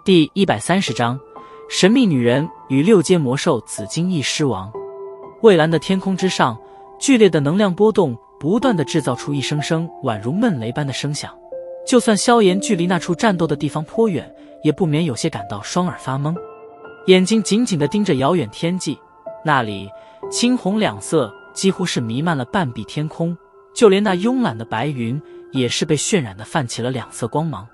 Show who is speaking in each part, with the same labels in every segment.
Speaker 1: 第130章，神秘女人与6阶魔兽紫金翼狮王。蔚蓝的天空之上，剧烈的能量波动不断地制造出一声声宛如闷雷般的声响。就算萧炎距离那处战斗的地方颇远，也不免有些感到双耳发懵，眼睛紧紧地盯着遥远天际，那里青红两色几乎是弥漫了半壁天空，就连那慵懒的白云也是被渲染得泛起了两色光芒。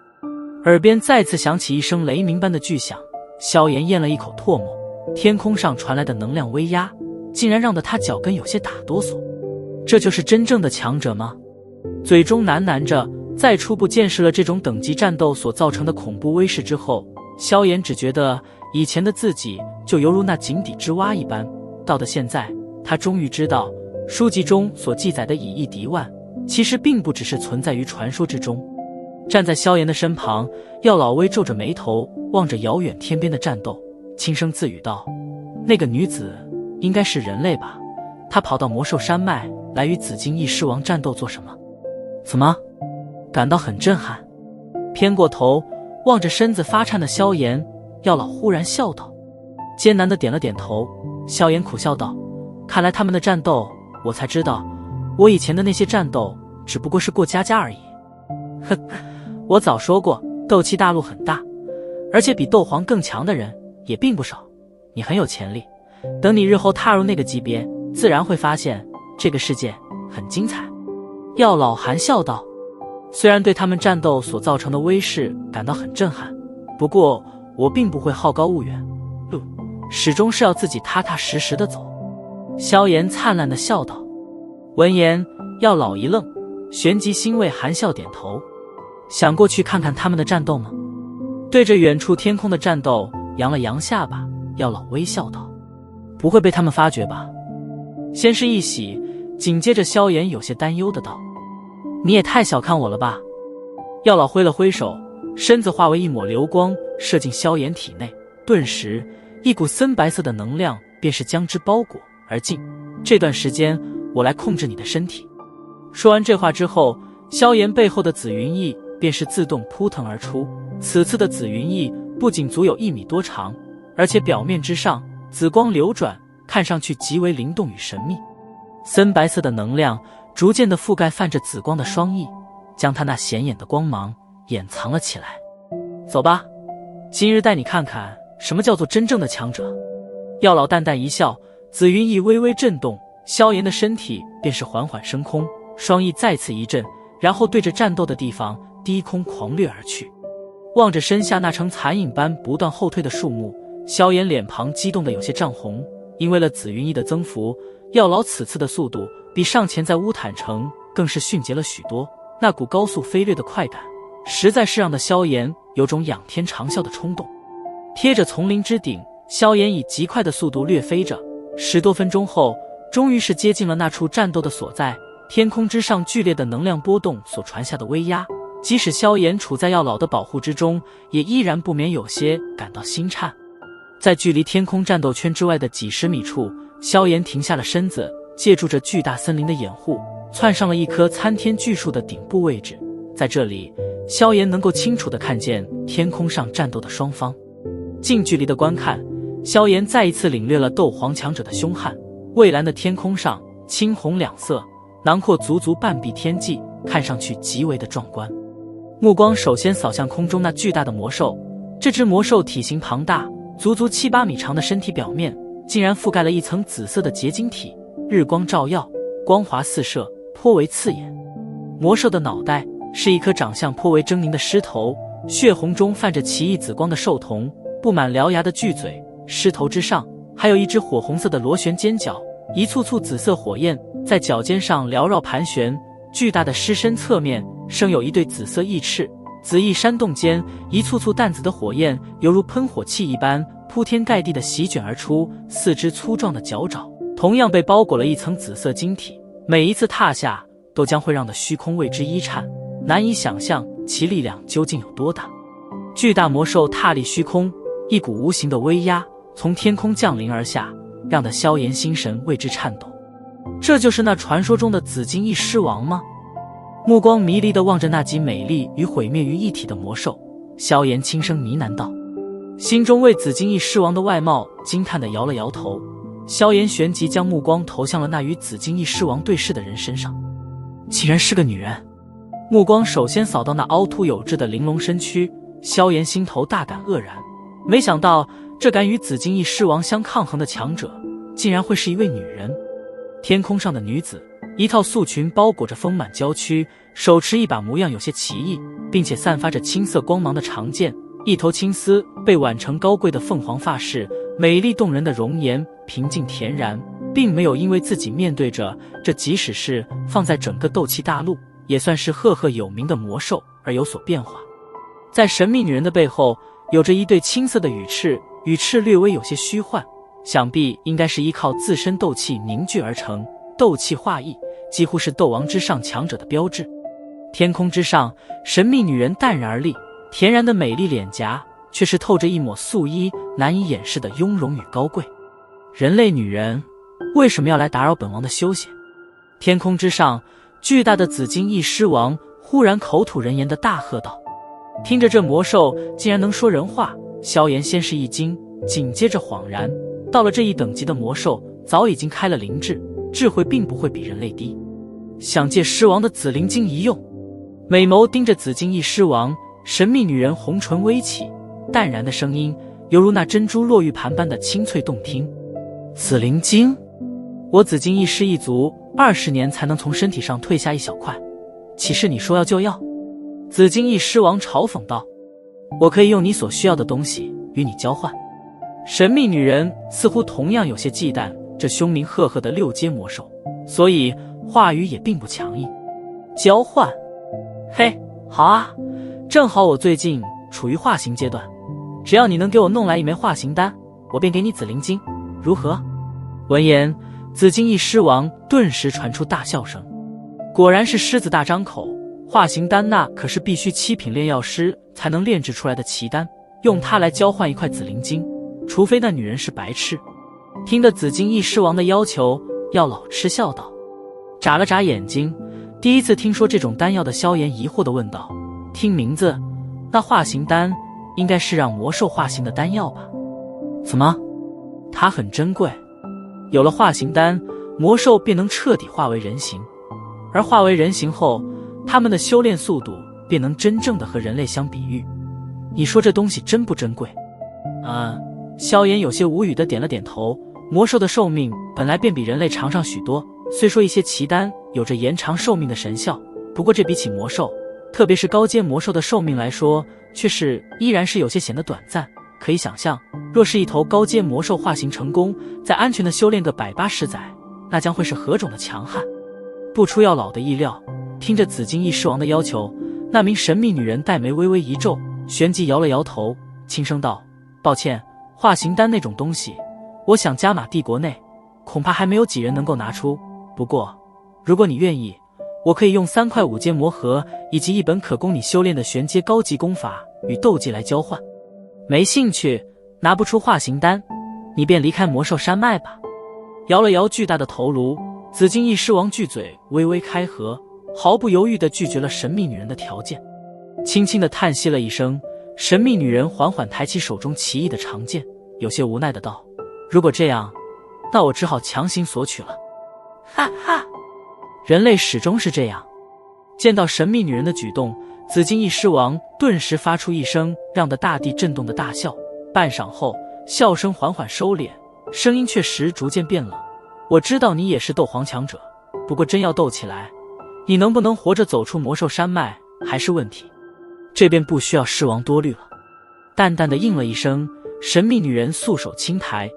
Speaker 1: 耳边再次响起一声雷鸣般的巨响，萧炎咽了一口唾沫，天空上传来的能量威压竟然让得他脚跟有些打哆嗦。这就是真正的强者吗？嘴中喃喃着，在初步见识了这种等级战斗所造成的恐怖威势之后，萧炎只觉得以前的自己就犹如那井底之蛙一般，到的现在他终于知道，书籍中所记载的以一敌万其实并不只是存在于传说之中。站在萧炎的身旁，药老微皱着眉头望着遥远天边的战斗，轻声自语道：那个女子应该是人类吧？她跑到魔兽山脉来与紫金翼狮王战斗做什么？怎么感到很震撼？偏过头望着身子发颤的萧炎，药老忽然笑道。艰难地点了点头，萧炎苦笑道：看来他们的战斗，我才知道我以前的那些战斗只不过是过家家而已。哼，我早说过斗气大陆很大，而且比斗皇更强的人也并不少，你很有潜力，等你日后踏入那个级别，自然会发现这个世界很精彩。药老含笑道。虽然对他们战斗所造成的威势感到很震撼，不过我并不会好高骛远，路始终是要自己踏踏实实的走。萧炎灿烂地笑道。闻言，药老一愣，旋即欣慰含笑点头。想过去看看他们的战斗吗？对着远处天空的战斗扬了扬下巴，药老微笑道：不会被他们发觉吧？先是一喜，紧接着萧炎有些担忧的道：你也太小看我了吧。药老挥了挥手，身子化为一抹流光射进萧炎体内，顿时一股森白色的能量便是将之包裹而尽。这段时间我来控制你的身体。说完这话之后，萧炎背后的紫云翼便是自动扑腾而出。此次的紫云翼不仅足有1米多长，而且表面之上紫光流转，看上去极为灵动与神秘。森白色的能量逐渐地覆盖泛着紫光的双翼，将它那显眼的光芒掩藏了起来。走吧，今日带你看看什么叫做真正的强者。药老淡淡一笑，紫云翼微微震动，萧炎的身体便是缓缓升空，双翼再次一震，然后对着战斗的地方低空狂掠而去。望着身下那呈残影般不断后退的树木，萧炎脸庞激动得有些涨红。因为了紫云翼的增幅，药老此次的速度比上前在乌坦城更是迅捷了许多，那股高速飞掠的快感实在是让的萧炎有种仰天长啸的冲动。贴着丛林之顶，萧炎以极快的速度掠飞着，10多分钟后终于是接近了那处战斗的所在。天空之上剧烈的能量波动所传下的威压，即使萧炎处在药老的保护之中，也依然不免有些感到心颤。在距离天空战斗圈之外的几十米处，萧炎停下了身子，借助着巨大森林的掩护，窜上了一棵参天巨树的顶部位置。在这里，萧炎能够清楚地看见天空上战斗的双方。近距离的观看，萧炎再一次领略了斗皇强者的凶悍。蔚蓝的天空上，青红两色囊括足足半壁天际，看上去极为的壮观。目光首先扫向空中那巨大的魔兽，这只魔兽体型庞大，足足7、8米长的身体表面竟然覆盖了一层紫色的结晶体，日光照耀，光华四射，颇为刺眼。魔兽的脑袋是一颗长相颇为狰狞的狮头，血红中泛着奇异紫光的兽瞳，布满獠牙的巨嘴，狮头之上还有一只火红色的螺旋尖角，一簇簇紫色火焰在角尖上缭绕盘旋。巨大的狮身侧面生有一对紫色翼翅，紫翼扇动间，一簇簇淡紫的火焰犹如喷火器一般铺天盖地地席卷而出。4只粗壮的脚爪同样被包裹了一层紫色晶体，每一次踏下都将会让的虚空为之一颤，难以想象其力量究竟有多大。巨大魔兽踏立虚空，一股无形的威压从天空降临而下，让的萧炎心神为之颤抖。这就是那传说中的紫金翼狮王吗？目光迷离地望着那集美丽与毁灭于一体的魔兽，萧炎轻声呢喃道：心中为紫金翼狮王的外貌惊叹地摇了摇头。萧炎旋即将目光投向了那与紫金翼狮王对视的人身上，竟然是个女人。目光首先扫到那凹凸有致的玲珑身躯，萧炎心头大感愕然，没想到这敢与紫金翼狮王相抗衡的强者，竟然会是一位女人。天空上的女子，一套素裙包裹着丰满娇躯，手持一把模样有些奇异，并且散发着青色光芒的长剑，一头青丝被挽成高贵的凤凰发饰，美丽动人的容颜平静恬然，并没有因为自己面对着这即使是放在整个斗气大陆也算是赫赫有名的魔兽而有所变化。在神秘女人的背后有着一对青色的羽翅，羽翅略微有些虚幻，想必应该是依靠自身斗气凝聚而成，斗气化翼，几乎是斗王之上强者的标志。天空之上，神秘女人淡然而立，恬然的美丽脸颊却是透着一抹素衣难以掩饰的雍容与高贵。人类女人为什么要来打扰本王的休息？天空之上，巨大的紫金翼狮王忽然口吐人言的大喝道。听着这魔兽竟然能说人话，萧炎先是一惊，紧接着恍然，到了这一等级的魔兽早已经开了灵智，智慧并不会比人类低。想借狮王的紫灵晶一用。美眸盯着紫金翼狮王，神秘女人红唇微起，淡然的声音犹如那珍珠落玉盘般的清脆动听。紫灵晶，我紫金翼狮一族20年才能从身体上退下一小块，岂是你说要就要？紫金翼狮王嘲讽道。我可以用你所需要的东西与你交换。神秘女人似乎同样有些忌惮这凶名赫赫的6阶魔兽，所以话语也并不强硬。交换？嘿，好啊，正好我最近处于化形阶段，只要你能给我弄来一枚化形丹，我便给你紫灵晶，如何？闻言，紫金翼狮王顿时传出大笑声。果然是狮子大张口，化形丹那可是必须7品炼药师才能炼制出来的奇丹，用它来交换一块紫灵晶，除非那女人是白痴。听得紫金翼狮王的要求，药老嗤笑道。眨了眨眼睛，第一次听说这种丹药的萧炎疑惑地问道，听名字，那化形丹应该是让魔兽化形的丹药吧？怎么？它很珍贵？有了化形丹，魔兽便能彻底化为人形，而化为人形后，他们的修炼速度便能真正的和人类相比喻。你说这东西真不珍贵？萧炎有些无语的点了点头。魔兽的寿命本来便比人类长上许多，虽说一些奇丹有着延长寿命的神效，不过这比起魔兽，特别是高阶魔兽的寿命来说，却是依然是有些显得短暂。可以想象，若是一头高阶魔兽化形成功，在安全的修炼个180载，那将会是何种的强悍。不出药老的意料，听着紫金翼狮王的要求，那名神秘女人黛眉微微一皱，旋即摇了摇头，轻声道，抱歉，化形丹那种东西，我想加玛帝国内恐怕还没有几人能够拿出，不过如果你愿意，我可以用3块5阶魔核以及一本可供你修炼的玄阶高级功法与斗技来交换。没兴趣，拿不出化形丹，你便离开魔兽山脉吧。摇了摇巨大的头颅，紫金翼狮王巨嘴微微开合，毫不犹豫地拒绝了神秘女人的条件。轻轻地叹息了一声，神秘女人缓缓抬起手中奇异的长剑，有些无奈地道，如果这样，那我只好强行索取了。哈哈，人类始终是这样。见到神秘女人的举动，紫金翼狮王顿时发出一声让得大地震动的大笑，半晌后，笑声缓缓收敛，声音却时逐渐变冷。我知道你也是斗皇强者，不过真要斗起来，你能不能活着走出魔兽山脉还是问题，这便不需要狮王多虑了。淡淡的应了一声，神秘女人素手轻抬，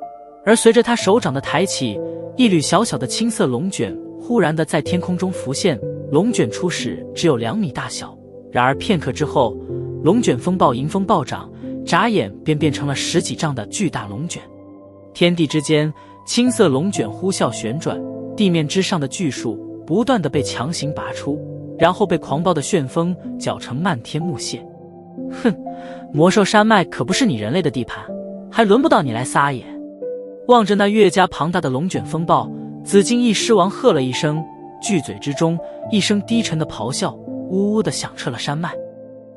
Speaker 1: 而随着她手掌的抬起，一缕小小的青色龙卷忽然的在天空中浮现。龙卷初始只有2米大小，然而片刻之后，龙卷风暴迎风暴涨，眨眼便变成了10几丈的巨大龙卷。天地之间，青色龙卷呼啸旋转，地面之上的巨树不断的被强行拔出，然后被狂暴的旋风搅成漫天木屑。哼，魔兽山脉可不是你人类的地盘，还轮不到你来撒野。望着那越加庞大的龙卷风暴，紫金翼狮王喝了一声，巨嘴之中一声低沉的咆哮呜呜地响彻了山脉。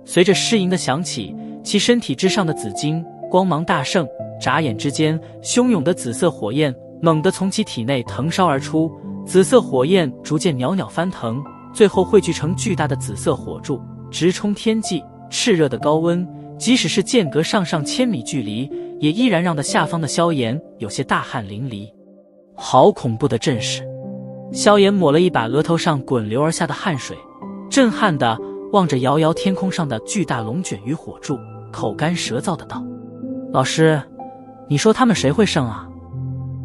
Speaker 1: 随着狮吟的响起，其身体之上的紫金光芒大盛，眨眼之间，汹涌的紫色火焰猛地从其体内腾烧而出，紫色火焰逐渐袅袅翻腾，最后汇聚成巨大的紫色火柱，直冲天际。炽热的高温，即使是间隔上千米距离，也依然让得下方的萧炎有些大汗淋漓。好恐怖的阵势！萧炎抹了一把额头上滚流而下的汗水，震撼地望着遥遥天空上的巨大龙卷与火柱，口干舌燥的道：“老师，你说他们谁会胜啊？”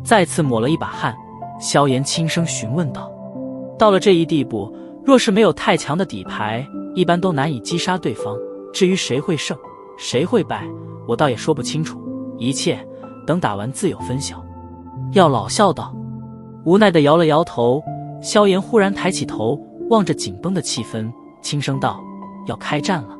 Speaker 1: 再次抹了一把汗，萧炎轻声询问道：“到了这一地步，若是没有太强的底牌，一般都难以击杀对方。至于谁会胜，谁会败，我倒也说不清楚，一切等打完自有分晓。”药老笑道。无奈地摇了摇头，萧炎忽然抬起头，望着紧绷的气氛，轻声道：“要开战了。”